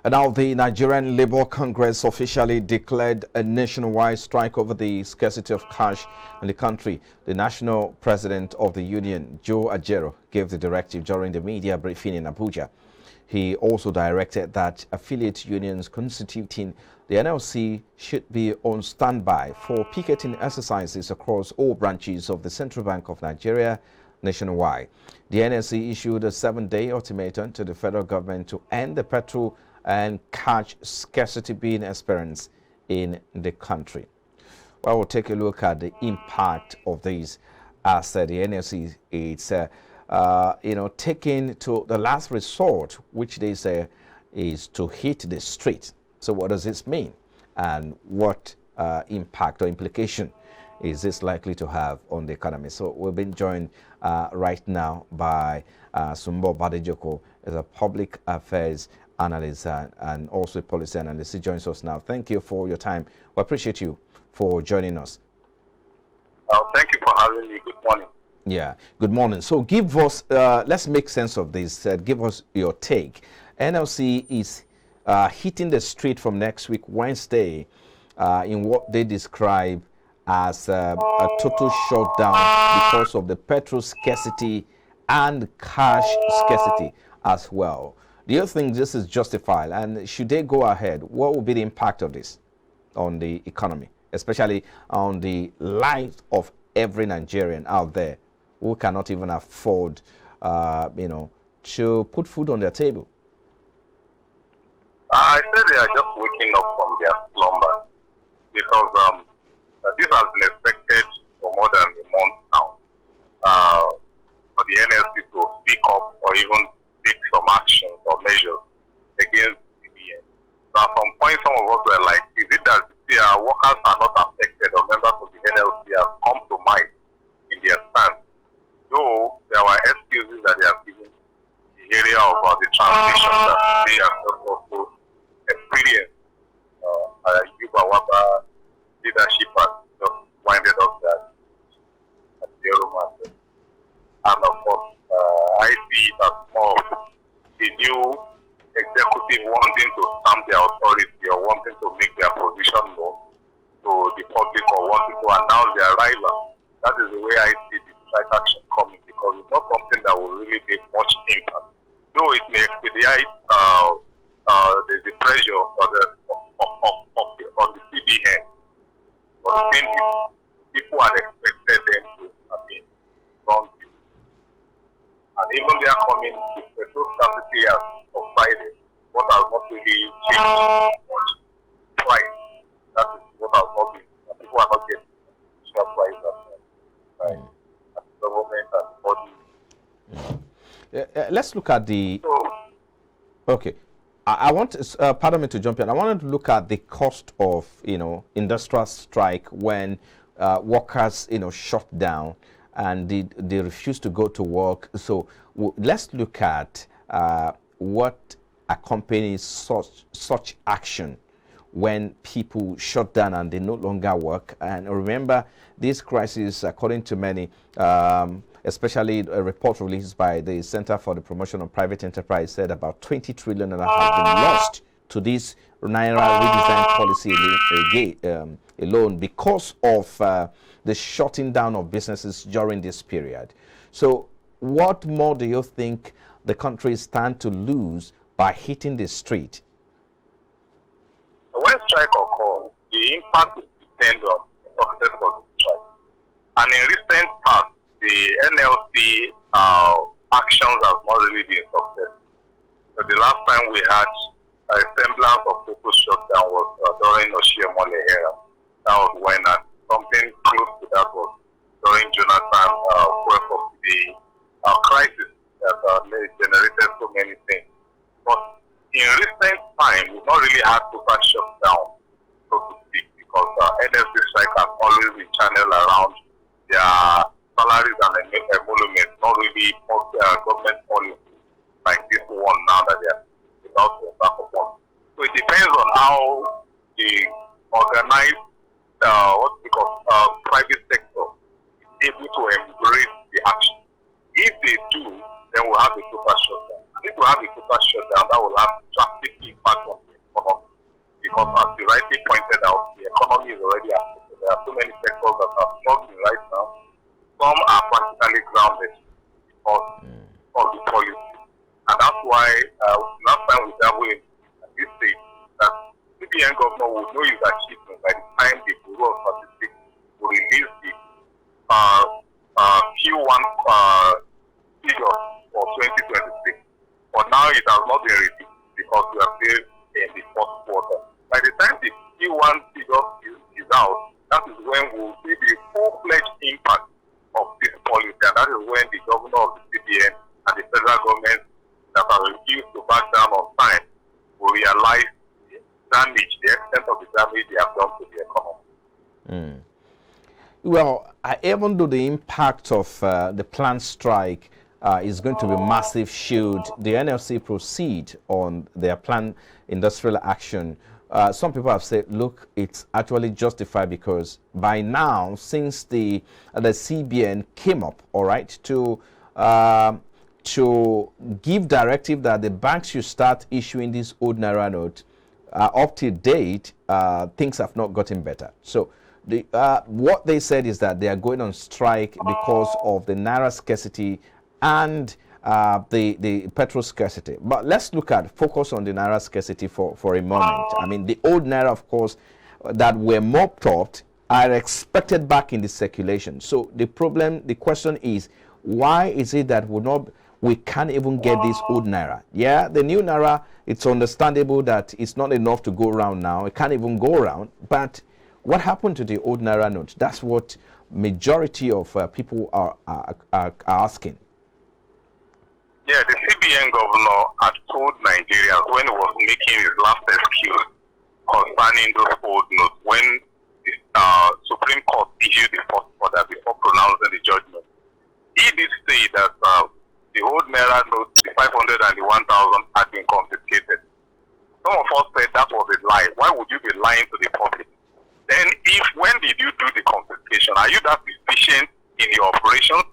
And now the Nigerian Labour Congress officially declared a nationwide strike over the scarcity of cash in the country. The national president of the union, Joe Ajaero, gave the directive during the media briefing in Abuja. He also directed that affiliate unions constituting the NLC should be on standby for picketing exercises across all branches of the Central Bank of Nigeria nationwide. The NLC issued a 7-day ultimatum to the federal government to end the petrol and cash scarcity being experienced in the country. Well, we'll take a look at the impact of this as the NLC is taking to the last resort, which they say is to hit the street. So what does this mean, and what impact or implication is this likely to have on the economy? So we've been joined right now by Sumbo Badejoko, as a public affairs analyst and also a policy analyst. He joins us now. Thank you for your time. We appreciate you for joining us. Thank you for having me. Good morning. Yeah, good morning. So give us, let's make sense of this. Give us your take. NLC is hitting the street from next week, Wednesday, in what they describe as a total shutdown because of the petrol scarcity and cash scarcity as well. Do you think this is justified? And should they go ahead, what will be the impact of this on the economy, especially on the life of every Nigerian out there who cannot even afford, to put food on their table? I say they are just waking up from their slumber because this has been expected for more than a month now for the NLC to speak up or even take some actions or measures against CBN. So at some point, some of us were like, is it that workers are not affected or members of the NLC have come to mind in their stand? Though there were excuses that they have given the area of the transition that they have also experienced. Yuba Waba leadership has just winded up that at the Europe. And of course, I see it as more of the new executive wanting to stamp their authority or wanting to make their position known to the public or wanting to announce their arrival. That is the way I see the strike action coming, because it's not something that will really make much impact. Though it may expedite the pressure on the CBN, but people had expected them to run this. And even they are coming to petrol scarcity as subsided, what has not really changed much price. That is what has not been. People are not getting extra price at the government and body. Let's look at the. Okay. I want, pardon me to jump in. I wanted to look at the cost of, industrial strike when workers, shut down and they refuse to go to work. So let's look at what accompanies such action when people shut down and they no longer work. And remember, this crisis, according to many, especially a report released by the Center for the Promotion of Private Enterprise, said about 20 trillion has been lost to this naira redesign policy alone because of the shutting down of businesses during this period. So what more do you think the country stand to lose by hitting the street? When strike occurs, the impact will depend on the success of the strike. And in recent past, the NLC actions have not really been successful. So the last time we had a semblance of total shutdown was during Oshiomhole era. That was when something close to that was during Jonathan the crisis that generated so many things. But in recent time, we've not really had total shutdown, so to speak, because NLC strike has always been channeled around their salaries and emoluments, not really government policy like this one now that they are about to embark upon. So it depends on how the organized, private sector is able to embrace the action. If they do, then we'll have a total shutdown. And if we have a total shutdown, that will have drastic impact on because as you rightly pointed out, the economy is already affected. There are so many sectors that are struggling right now. Some are practically grounded because of the policy. And that's why last time we dabbled in at this stage, that CBN governor will know his achievement by the time the Bureau of Statistics will release the Q1 figure for 2026. But now it has not been released because we are still in the fourth quarter. By the time the Q1 figure is out, that is when we will see the full-fledged impact of this policy, and that is when the governor of the CBN and the federal government that are refused to back down on time will realize the damage, the extent of the damage they have done to the economy. Well, even though the impact of the planned strike is going to be massive should the NLC proceed on their planned industrial action, some people have said, look, it's actually justified because by now, since the CBN came up, all right, to give directive that the banks should start issuing these old naira notes, up to date, things have not gotten better. So what they said is that they are going on strike because of the naira scarcity and the petrol scarcity. But let's focus on the naira scarcity for a moment. I mean, the old naira, of course, that were mopped up are expected back in the circulation. So the question is, why is it that we can't even get this old naira? Yeah, the new naira, it's understandable that it's not enough to go around now. It can't even go around. But what happened to the old naira notes? That's what majority of people are asking. Yeah, the CBN governor had told Nigerians when he was making his last excuse concerning those old notes, when the Supreme Court issued the first order before pronouncing the judgment. He did say that the old naira notes, the 500 and the 1000, had been confiscated. Some of us said that was a lie. Why would you be lying to the public? Then when did you do the confiscation? Are you that efficient in your operations?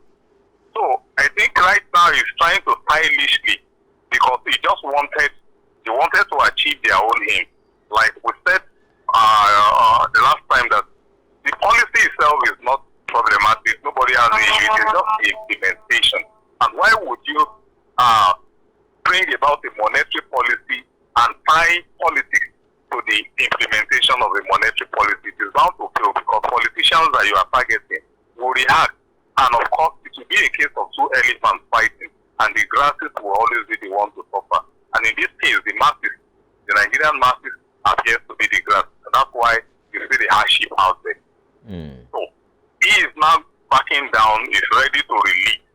So I think right now he's trying to stylishly, because he wanted to achieve their own aim. Like we said the last time, that the policy itself is not problematic. Nobody has an issue. It's just the implementation. And why would you bring about a monetary policy and tie politics to the implementation of a monetary policy? It is bound to fail because politicians that you are targeting will react. And of course, it will be a case of two elephants fighting, and the grasses will always be the one to suffer. And in this case, the Nigerian masses appears to be the grass. And that's why you see the hardship out there. So he is now backing down, is ready to release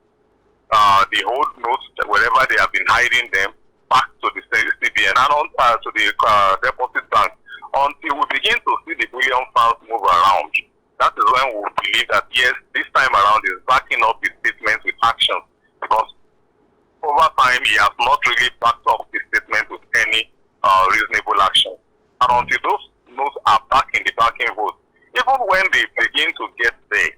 the old notes, wherever they have been hiding them, back to the CBN and to the deposit bank, until we begin to see the bullion funds move around. That is when we believe that, yes, this time around is backing up his statements with actions, because over time he has not really backed up his statement with any reasonable action. And until those notes are back in the backing vote, even when they begin to get there,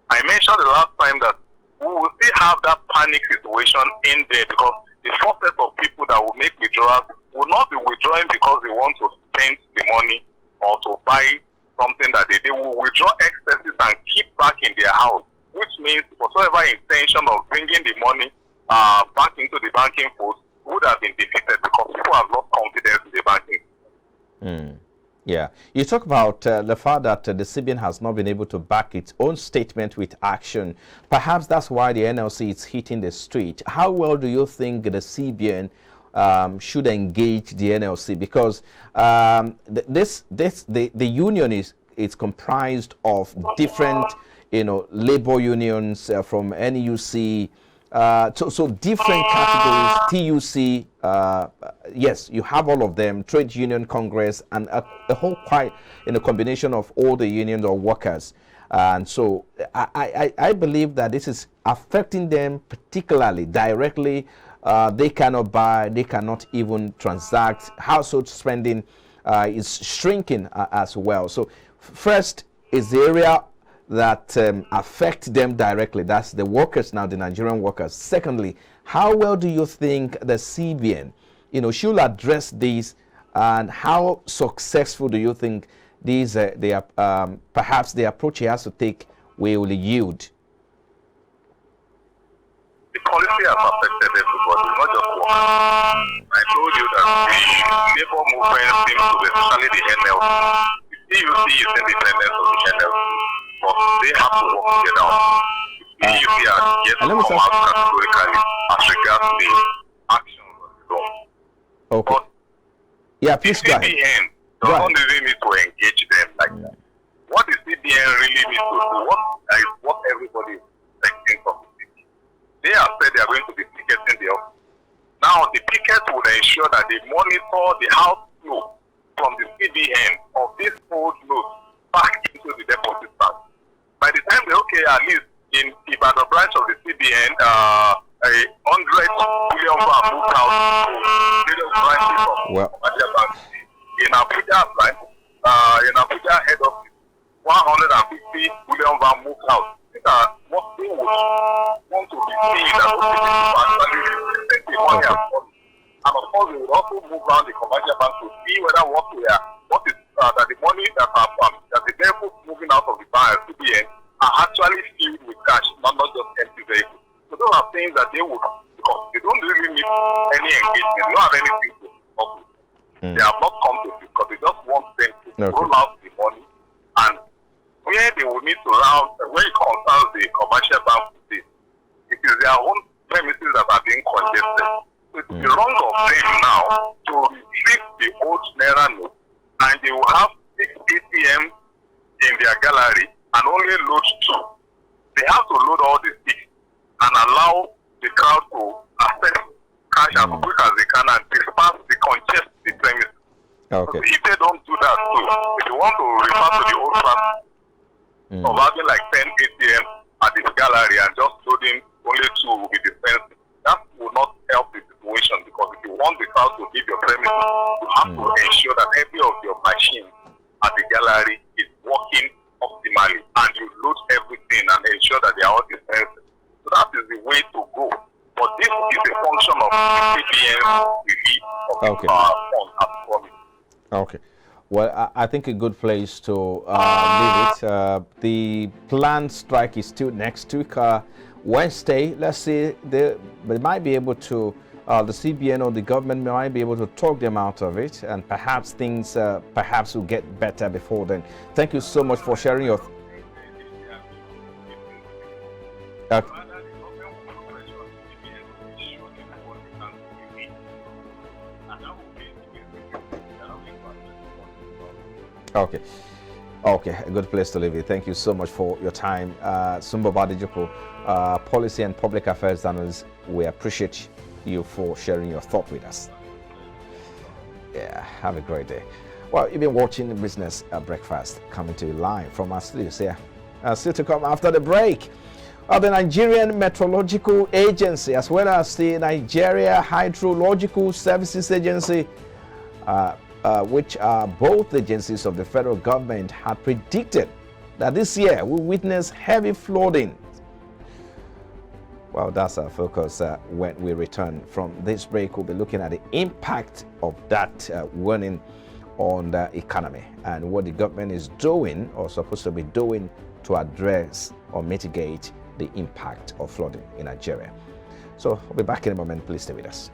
I mentioned the last time that we will still have that panic situation in there, because the first set of people that will make withdrawals will not be withdrawing because they want to spend the money or to buy something that they will withdraw excesses and keep back in their house, which means whatsoever intention of bringing the money back into the banking force would have been defeated, because people have lost confidence in the banking. Yeah, you talk about the fact that the CBN has not been able to back its own statement with action. Perhaps that's why the NLC is hitting the street. How well do you think the CBN should engage the NLC? Because the union is comprised of different, labor unions from NUC, so different categories, TUC, yes, you have all of them, Trade Union Congress, and a whole quite in a combination of all the unions or workers. And so I believe that this is affecting them particularly directly. They cannot buy, they cannot even transact. Household spending is shrinking as well. So first is the area that affect them directly. That's the workers now, the Nigerian workers. Secondly, how well do you think the CBN, should address these And how successful do you think these perhaps the approach he has to take will yield? The policy has affected everybody, not just workers. I told you that the labor movement seems to be, especially the NLC. The CUC is independent of the NLC, but they have to work together. The CUC has yet to come out categorically as regards the actions of the law. Okay. But yeah, please go ahead. CBN does not really need to engage them like that. What the CBN really needs to do, what everybody is expecting from the city. They have said they are going to be picketing the office. Now, the picket will ensure that they monitor the outflow from the CBN of these old notes back into the deposit bank. By the time they at least in Ibadan branch of the CBN, 100 billion baht moved out to various branches of Commercial Bank. In Abuja branch, in Abuja head office, 150 billion baht moved out. These are what they would want to be seen that actually represent the money and money. And of course, we would also move around the Commercial Bank to see whether what is that the money that the vehicles moving out of the bank CBN are actually filled with cash, not just empty vehicles. So those are things that they would, because they don't really need any engagement, they don't have anything to talk with. They have not come to this because they just want them to roll out the money, and where they will need to round, when it concerns the Commercial Bank, it is their own premises that are being congested. So it is wrong of them now to retrieve the old naira note, and they will have 6 ATMs in their gallery and only load 2. They have to load all the 6 and allow the crowd to access cash as quick as they can and disperse the congested premises. Okay. So if they don't do that too, if you want to refer to the old practice of having like 10 ATM at the gallery and just loading only 2 will be dispensed, that will not help the situation, because if you want the crowd to leave your premises, you have to ensure that every of your machines at the gallery is working optimally, and you load everything and ensure that they are all dispensed. So that is the way to go. But this is a function of CBN relief of the fund as promised. Okay. Well, I think a good place to leave it. The planned strike is still next week, Wednesday. Let's see, they might be able to, the CBN or the government might be able to talk them out of it, and perhaps things perhaps will get better before then. Thank you so much for sharing your... Okay. Okay, a good place to leave it. Thank you so much for your time. Sumbo Badijopo, Policy and Public Affairs Analyst, we appreciate you for sharing your thought with us. Yeah, have a great day. Well, you've been watching the Business Breakfast coming to you live from our studios here. Still to come after the break. The Nigerian Meteorological Agency, as well as the Nigeria Hydrological Services Agency, which are both agencies of the federal government, had predicted that this year we'll witness heavy flooding. Well, that's our focus. When we return from this break, we'll be looking at the impact of that warning on the economy and what the government is doing or supposed to be doing to address or mitigate the impact of flooding in Nigeria. So we'll be back in a moment. Please stay with us.